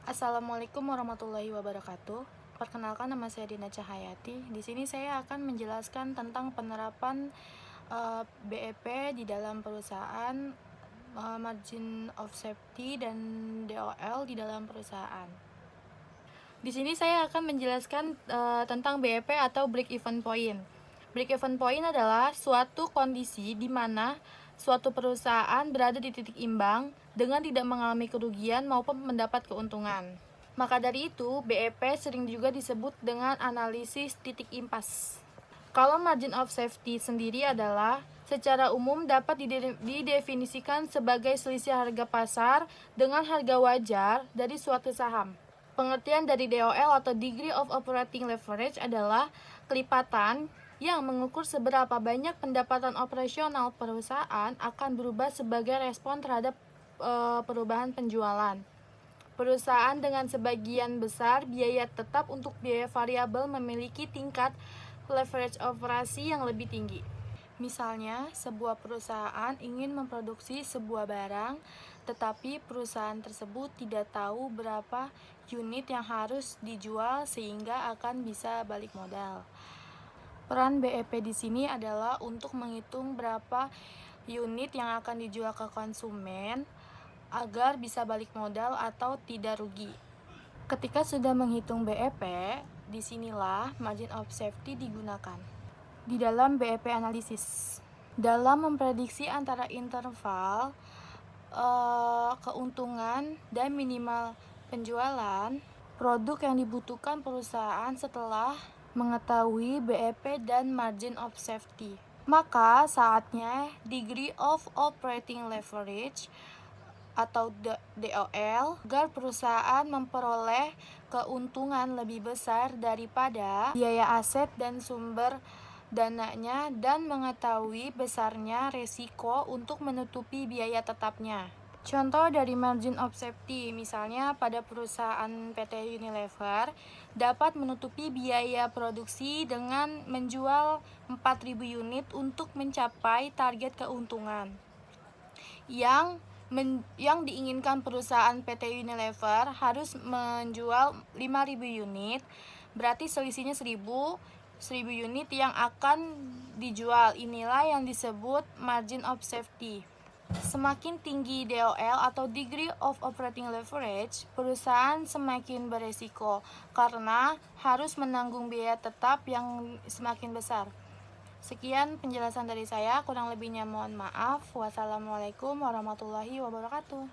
Assalamualaikum warahmatullahi wabarakatuh. Perkenalkan, nama saya Dina Cahayati. Di sini saya akan menjelaskan tentang penerapan BEP di dalam perusahaan, margin of safety dan DOL di dalam perusahaan. Di sini saya akan menjelaskan tentang BEP atau break even point. Break even point adalah suatu kondisi di mana suatu perusahaan berada di titik imbang dengan tidak mengalami kerugian maupun mendapat keuntungan. Maka dari itu, BEP sering juga disebut dengan analisis titik impas. Kalau margin of safety sendiri adalah secara umum dapat didefinisikan sebagai selisih harga pasar dengan harga wajar dari suatu saham. Pengertian dari DOL atau Degree of Operating Leverage adalah kelipatan yang mengukur seberapa banyak pendapatan operasional perusahaan akan berubah sebagai respon terhadap perubahan penjualan. Perusahaan dengan sebagian besar biaya tetap untuk biaya variabel memiliki tingkat leverage operasi yang lebih tinggi. Misalnya, sebuah perusahaan ingin memproduksi sebuah barang, tetapi perusahaan tersebut tidak tahu berapa unit yang harus dijual sehingga akan bisa balik modal. Peran BEP di sini adalah untuk menghitung berapa unit yang akan dijual ke konsumen agar bisa balik modal atau tidak rugi. Ketika sudah menghitung BEP, disinilah margin of safety digunakan di dalam BEP analisis. Dalam memprediksi antara interval keuntungan dan minimal penjualan produk yang dibutuhkan perusahaan setelah mengetahui BEP dan margin of safety, maka saatnya degree of operating leverage atau DOL agar perusahaan memperoleh keuntungan lebih besar daripada biaya aset dan sumber dananya dan mengetahui besarnya resiko untuk menutupi biaya tetapnya. Contoh dari margin of safety, misalnya pada perusahaan PT Unilever dapat menutupi biaya produksi dengan menjual 4.000 unit untuk mencapai target keuntungan yang diinginkan perusahaan PT Unilever harus menjual 5.000 unit, berarti selisihnya 1.000 unit yang akan dijual. Inilah yang disebut margin of safety. Semakin tinggi DOL atau Degree of Operating Leverage, perusahaan semakin beresiko karena harus menanggung biaya tetap yang semakin besar. Sekian penjelasan dari saya, kurang lebihnya mohon maaf. Wassalamualaikum warahmatullahi wabarakatuh.